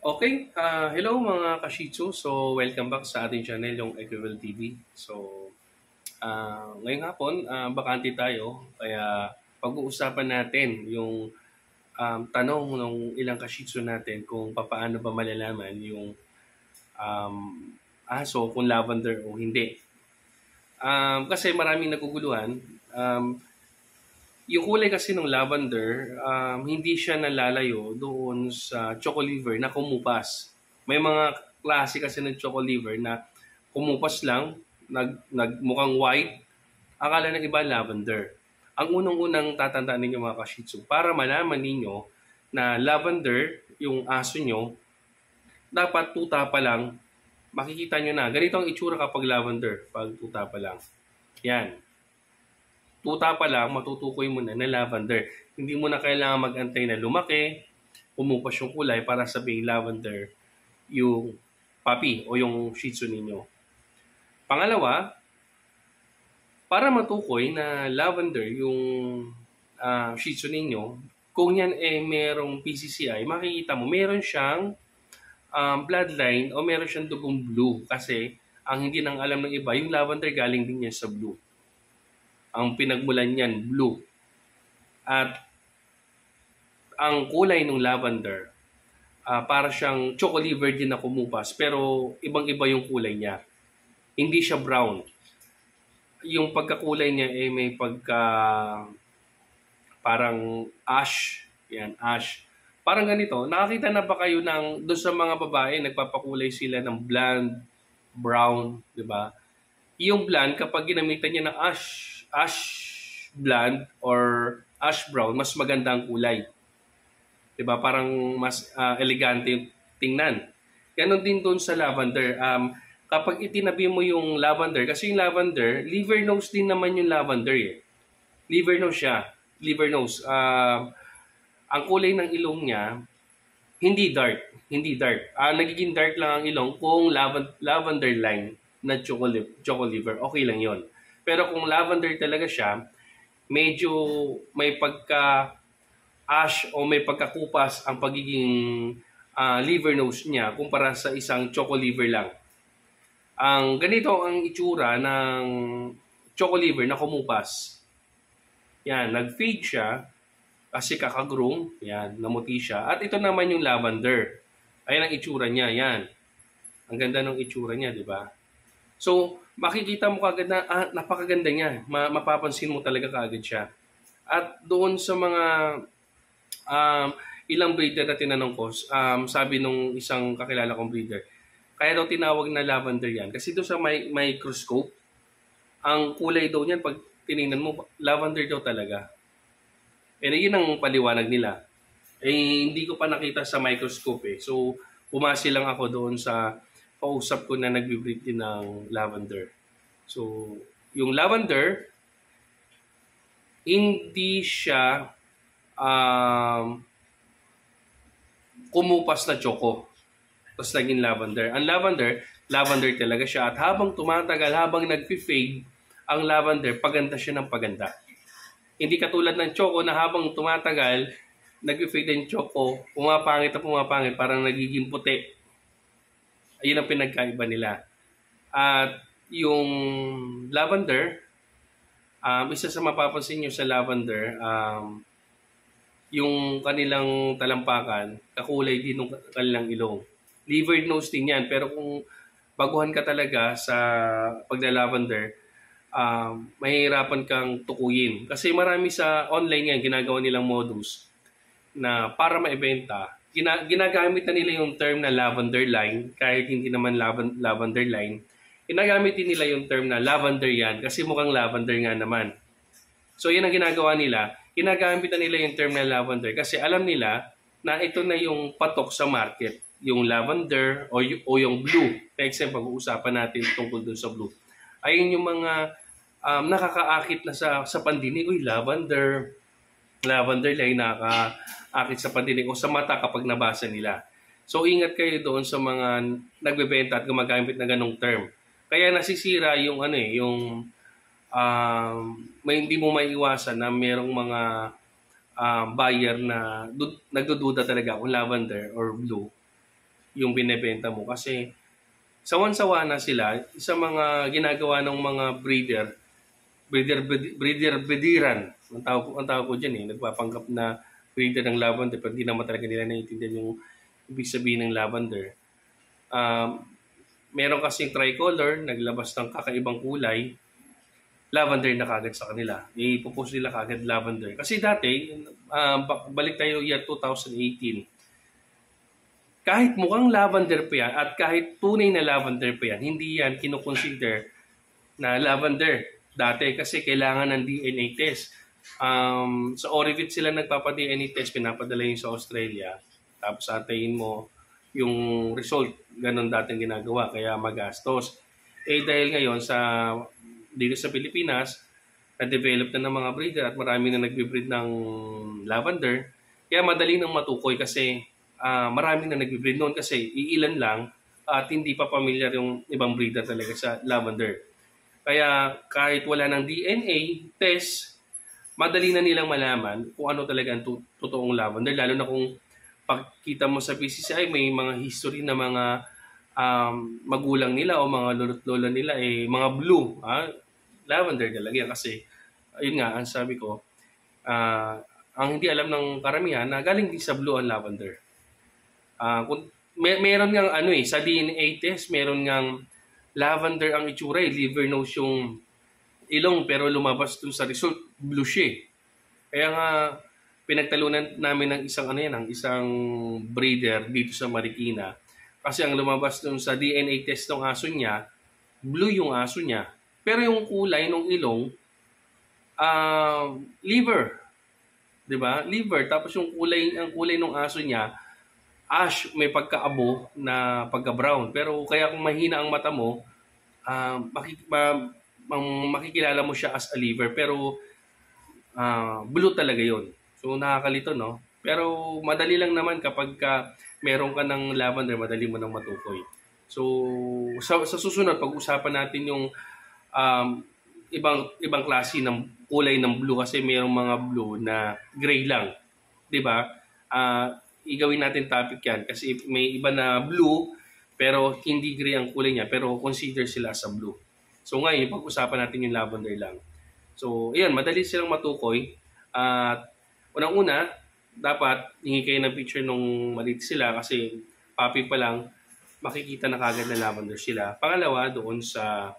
Okay, hello mga ka-Shih Tzu. So, welcome back sa ating channel, yung Equival TV. So, ngayong hapon, bakante tayo. Kaya pag-uusapan natin yung tanong ng ilang ka-Shih Tzu natin kung paano ba malalaman yung um, aso kung lavender o hindi. Kasi maraming naguguluhan. Yung kulay kasi ng lavender, hindi siya nalalayo doon sa choco liver na kumupas. May mga klase kasi ng choco liver na kumupas lang, nagmukhang white, akala ng iba lavender. Ang unang-unang tatandaan ninyo mga ka-Shih Tzu, para malaman ninyo na lavender yung aso nyo, dapat tuta pa lang, makikita nyo na. Ganito ang itsura kapag lavender, pag tuta pa lang. Yan. Tuta pa lang, matutukoy mo na lavender. Hindi mo na kailangan mag-antay na lumaki, pumupas yung kulay para sabihin lavender yung puppy o yung Shih Tzu ninyo. Pangalawa, para matukoy na lavender yung Shih Tzu ninyo, kung yan merong PCCI, makikita mo meron siyang bloodline o meron siyang dugong blue kasi ang hindi nang alam ng iba, yung lavender galing din yan sa blue. Ang pinagmulan niyan, blue. At ang kulay ng lavender, para siyang choco liver din na kumupas, pero ibang-iba yung kulay niya. Hindi siya brown. Yung pagkakulay niya may parang ash. Yan, ash. Parang ganito, nakakita na ba kayo doon sa mga babae, nagpapakulay sila ng blonde, brown, di ba? Yung blonde, kapag ginamitan niya ng ash blonde or ash brown, mas maganda ang kulay. Diba? Parang mas elegante tingnan. Ganon din doon sa lavender. Kapag itinabi mo yung lavender, kasi yung lavender, liver nose din naman yung lavender eh. Liver nose siya. Liver nose. Ang kulay ng ilong niya, hindi dark. Hindi dark. Nagiging dark lang ang ilong kung lavender line na choco liver. Okay lang yon. Pero kung lavender talaga siya, medyo may ash o may pagkakupas ang pagiging liver nose niya kumpara sa isang choco liver lang. Ang ganito ang itsura ng choco liver na kumupas. Yan, nag-fade siya kasi kakagroom. Yan, namuti siya. At ito naman yung lavender. Ayan ang itsura niya. Yan. Ang ganda ng itsura niya, di ba? So, makikita mo kagad na napakaganda niya. Mapapansin mo talaga kagad siya. At doon sa mga ilang breeder na tinanong ko, sabi nung isang kakilala kong breeder, kaya daw tinawag na lavender yan. Kasi doon sa microscope, ang kulay daw niyan, pag tinignan mo, lavender daw talaga. And yun ang paliwanag nila. Hindi ko pa nakita sa microscope eh. So, pumasi lang ako doon sa kausap ko na nagbe-breed din ng lavender. So, yung lavender, hindi siya kumupas na choco. Tapos naging lavender. Ang lavender talaga siya. At habang tumatagal, habang nag-fade, ang lavender, paganda siya ng paganda. Hindi katulad ng choco na habang tumatagal, nag-fade yung choco, pumapangit, parang nagiging puti. Ayun ang pinagkaiba nila. At yung lavender, isa sa mapapansin nyo sa lavender, yung kanilang talampakan, kakulay din ng kanilang ilong. Liver nose din yan, pero kung baguhan ka talaga sa pagla-lavender, mahihirapan kang tukuyin. Kasi marami sa online yan, ginagawa nilang modus na para maibenta, ginagamit na nila yung term na lavender line, kahit hindi naman lavender line, ginagamit din nila yung term na lavender yan, kasi mukhang lavender nga naman. So yan ang ginagawa nila, ginagamit na nila yung term na lavender, kasi alam nila na ito na yung patok sa market, yung lavender o yung blue. Next time, pag-uusapan natin tungkol dun sa blue. Ayun yung mga nakakaakit na sa pandinig, lavender line, nakakaakit sa pandinig o sa mata kapag nabasa nila. So ingat kayo doon sa mga nagbebenta at gumagamit ng ganong term. Kaya nasisira yung may hindi mo maiiwasan na merong mga buyer na nagdududa talaga kung lavender or blue. yung binebenta mo. Kasi sawan-sawa na sila sa mga ginagawa ng mga breeder-breederan. Ang tawag ko dyan nagpapanggap na breeder ng lavender pero hindi naman talaga nila naiintindihan yung ibig sabihin ng lavender. Meron kasing tricolor, naglabas ng kakaibang kulay, lavender na kagad sa kanila. Ipopost nila kagad lavender. Kasi dati, balik tayo year 2018, kahit mukhang lavender pa yan at kahit tunay na lavender pa yan, hindi yan kinukonsider na lavender dati kasi kailangan ng DNA test. Sa Orivit sila nagpapa-DNA test, pinapadala yun sa Australia. Tapos antayin mo yung result. Ganon dating ginagawa, kaya magastos. Dahil ngayon dito sa Pilipinas, na-develop na ng mga breeder at marami na nagbe-breed ng lavender, kaya madali nang matukoy kasi marami na nagbe-breed noon kasi iilan lang at hindi pa familiar yung ibang breeder talaga sa lavender. Kaya kahit wala ng DNA test, madali na nilang malaman kung ano talaga ang totoong lavender. Lalo na kung pagkita mo sa PCCI, may mga history na mga magulang nila o mga lolo't lola nila mga blue. Lavender talaga yan kasi, ayun nga, ang sabi ko, ang hindi alam ng karamihan na galing din sa blue ang lavender. Meron ngang sa DNA test, meron ngang lavender ang itsura, liver nose yung ilong pero lumabas dun sa result, blue siya. Kaya nga pinagtalunan namin ng isang breeder dito sa Marikina kasi ang lumabas dun sa DNA test ng aso niya, blue yung aso niya. Pero yung kulay ng ilong, liver. 'Di ba? Liver. Tapos ang kulay ng aso niya, ash, may pagkaabo na pagka-brown. Pero kaya kung mahina ang mata mo, makikilala mo siya as a liver. Pero blue talaga yon. So nakakalito, no? Pero madali lang naman kapag meron ka ng lavender, madali mo nang matukoy. So sa susunod, pag-usapan natin yung ibang klase ng kulay ng blue kasi mayroong mga blue na gray lang. 'Di ba? Igawin natin topic yan kasi may iba na blue pero hindi gray ang kulay niya pero consider sila sa blue. So ngayon, pag-usapan natin yung lavender lang. So ayan, madali silang matukoy. At unang-una, dapat hingi kayo ng picture nung maliit sila kasi puppy pa lang, makikita na kagad na lavender sila. Pangalawa, doon sa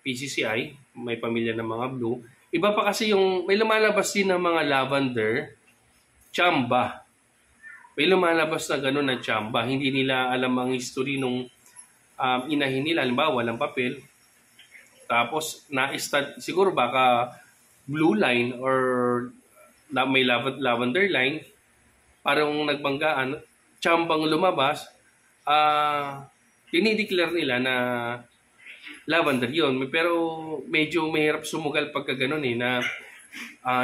PCCI, may pamilya ng mga blue. Iba pa kasi yung may lumalabas din ng mga lavender, chamba. May lumalabas na gano'n na chamba. Hindi nila alam ang history nung inahin nila. Halimbawa, walang papel. Tapos, siguro baka blue line or may lavender line. Parang nagbanggaan, chambang lumabas. Dinideclare nila na lavender yun. Pero medyo mahirap sumugal pagka gano'n na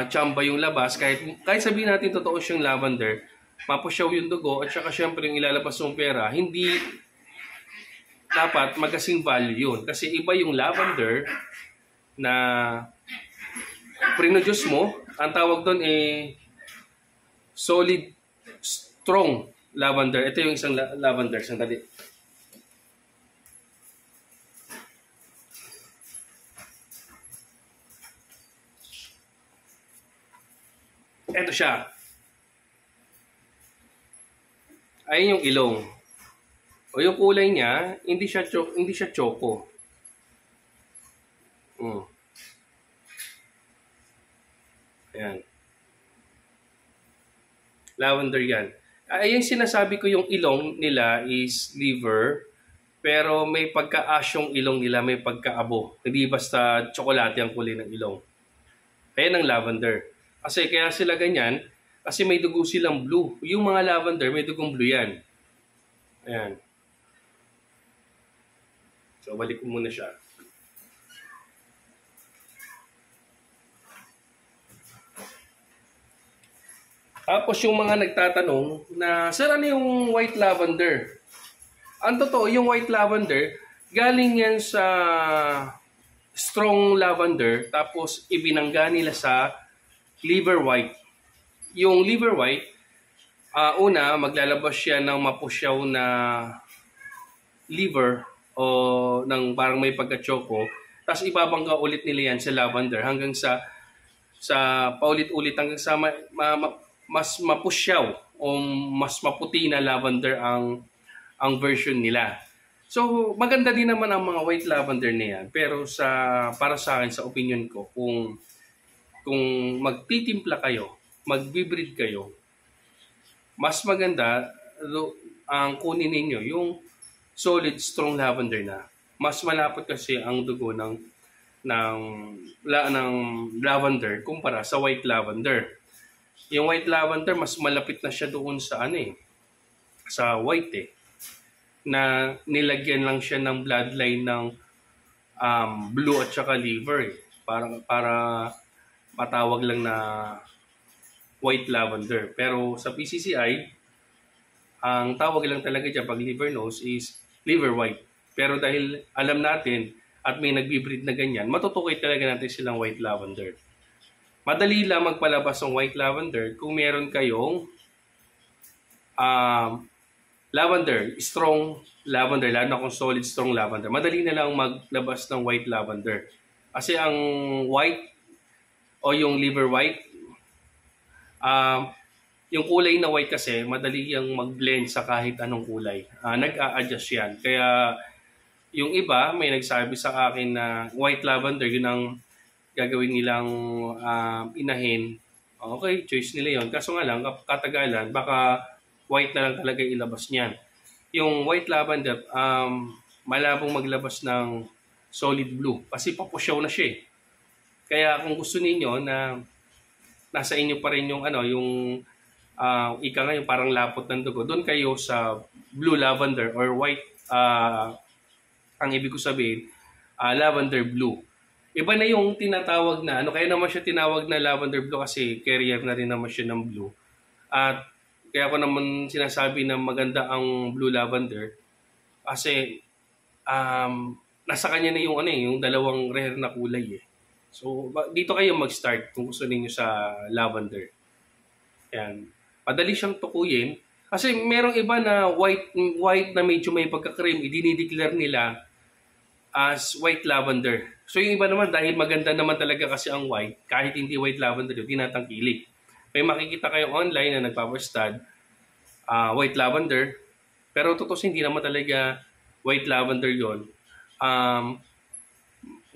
chamba yung labas. Kahit sabihin natin totoo siyang lavender, mapusyaw yung dugo at saka syempre yung ilalabas yung pera, hindi dapat magkasing value yun. Kasi iba yung lavender na produce mo, ang tawag doon solid, strong lavender. Ito yung isang lavender. Sandali. Ito siya. Ayun yung ilong. O yung kulay niya, hindi siya choco. Ayan. Lavender yan. Ayun sinasabi ko, yung ilong nila is liver, pero may pagka-ash yung ilong nila, may pagka-abo. Hindi basta tsokolate ang kulay ng ilong. Ayan ang lavender. Kasi kaya sila ganyan, kasi may dugo silang blue. Yung mga lavender, may dugong blue yan. Ayan. So, balik ko muna siya. Tapos yung mga nagtatanong na, sir, ano yung white lavender? Ang totoo, yung white lavender, galing yan sa strong lavender, tapos ibinangga nila sa liver white. Yung liver white, Una, maglalabas siya ng mapusyaw na liver o ng parang may pagka-choco. Tapos ibabangga ulit nila yan sa lavender hanggang sa paulit-ulit hanggang sa mas mapusyaw o mas maputi na lavender ang version nila. So, maganda din naman ang mga white lavender na yan. Pero para sa akin, sa opinion ko, kung magtitimpla kayo, magbe-breed kayo, mas maganda ang kunin ninyo yung solid strong lavender na. Mas malapot kasi ang dugo ng lavender kumpara sa white lavender. Yung white lavender mas malapit na siya doon sa sa white na nilagyan lang siya ng bloodline ng blue at saka liver para matawag lang na white lavender. Pero sa PCCI, ang tawag lang talaga dyan pag liver nose is liver white. Pero dahil alam natin at may nagbi-breed na ganyan, matutukoy talaga natin silang white lavender. Madali lang magpalabas ng white lavender kung meron kayong lavender, strong lavender, lalo na kung solid strong lavender. Madali na lang maglabas ng white lavender. Kasi ang white o yung liver white, yung kulay na white kasi, madali yung mag-blend sa kahit anong kulay. Nag-a-adjust yan. Kaya yung iba, may nagsabi sa akin na white lavender, yun ang gagawin nilang inahin. Okay, choice nila yun. Kaso nga lang, katagalan, baka white na lang talaga ilabas niyan. Yung white lavender, malabong maglabas ng solid blue. Kasi papusyaw na siya eh. Kaya kung gusto niyo na nasa inyo pa rin yung ika nga yung parang lapot ng dugo, doon kayo sa blue lavender or white, ang ibig ko sabihin, lavender blue. Iba na yung tinatawag na, kaya naman siya tinawag na lavender blue kasi carrier na rin naman siya ng blue. At kaya ko naman sinasabi na maganda ang blue lavender kasi nasa kanya na yung dalawang rare na kulay eh. So, dito kayo mag-start kung gusto niyo sa lavender. Yan. Madali siyang tukuyin. Kasi merong iba na white na medyo may pagka-cream, idinideclare nila as white lavender. So yung iba naman, dahil maganda naman talaga kasi ang white, kahit hindi white lavender yun, tinatangkilik. May makikita kayo online na nagpapastad, white lavender, pero totoo hindi naman talaga white lavender yon.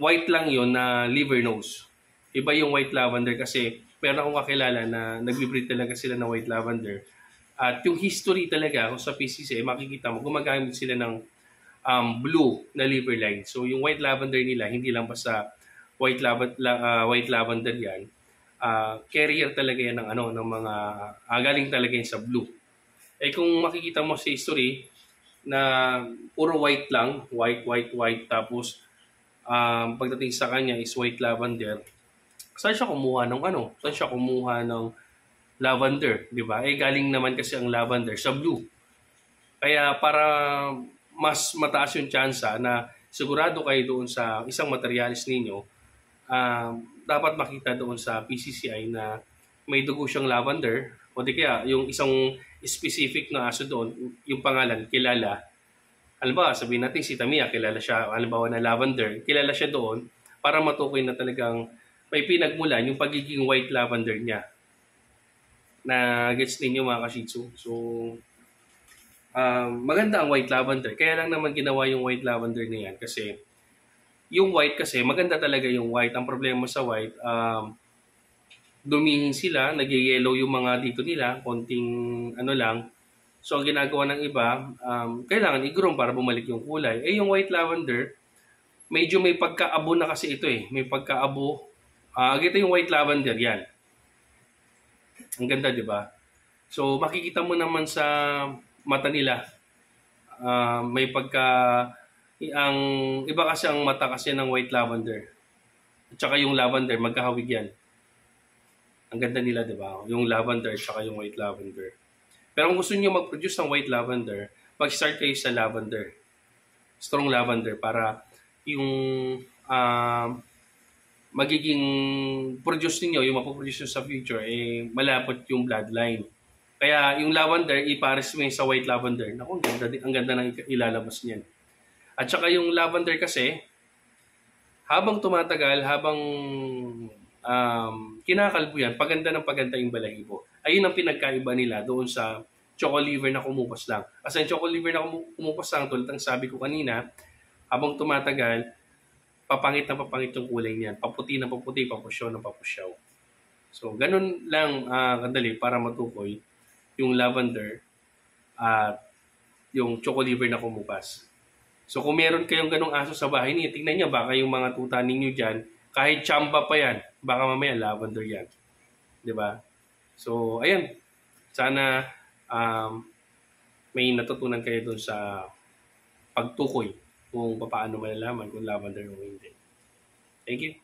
White lang yon na liver nose. Iba yung white lavender kasi meron akong kakilala na nagbe-breed talaga sila ng white lavender. At yung history talaga, kung sa PCC, makikita mo, gumagamit sila ng blue na liver line. So yung white lavender nila, hindi lang basta white lavender yan. Carrier talaga yan ng mga, galing talaga yan sa blue. Eh kung makikita mo sa history, na puro white lang, white, tapos pagdating sa kanya is white lavender. Saan siya kumuha ng Saan siya kumuha ng lavender, di ba? Eh galing naman kasi ang lavender sa blue. Kaya para mas mataas yung tsansa na sigurado kayo doon sa isang materialis ninyo, dapat makita doon sa PCCI na may dugo siyang lavender o di kaya yung isang specific na aso doon, yung pangalan, kilala. Halimbawa, sabihin natin si Tamiya, kilala siya, halimbawa na lavender, kilala siya doon para matukoy na talagang may pinagmulan yung pagiging white lavender niya. Na gets ninyo mga ka-Shih Tzu. So, maganda ang white lavender. Kaya lang naman ginawa yung white lavender na yan kasi yung white kasi, maganda talaga yung white. Ang problema sa white, dumihin sila, nag-yellow yung mga dito nila, konting lang. So, ang ginagawa ng iba, kailangan i-groom para bumalik yung kulay. Eh, yung white lavender, medyo may pagkaabo na kasi ito eh. May pagkaabo. Ito yung white lavender, yan. Ang ganda, di ba? So, makikita mo naman sa mata nila. May ang iba kasi ang mata kasi ng white lavender. At saka yung lavender, magkahawig yan. Ang ganda nila, di ba? Yung lavender at saka yung white lavender. Pero kung gusto niyo mag-produce ng white lavender, mag-start kayo sa lavender. Strong lavender para yung magiging produce niyo, yung mapoproduce nyo sa future, malapot yung bloodline. Kaya yung lavender, ipares mo yun sa white lavender. Naku, ang ganda ng ilalabas niyan. At saka yung lavender kasi, habang tumatagal, habang kinakalbo yan, paganda ng paganda yung balahibo. Ayun ang pinagkaiba nila doon sa choco liver na kumupas lang. Kasi yung choco liver na kumupas lang, tulad ng sabi ko kanina, habang tumatagal, papangit na papangit yung kulay niyan. Paputi na paputi, papusyaw na papusyaw. So, ganun lang kadali para matukoy yung lavender at yung choco liver na kumupas. So, kung meron kayong ganong aso sa bahay niyo, tingnan niyo, baka yung mga tuta ninyo dyan, kahit chamba pa yan, baka mamaya lavender yan. 'Di ba? So, ayan. Sana may natutunan kayo dun sa pagtukoy kung paano malalaman kung lavender o hindi. Thank you.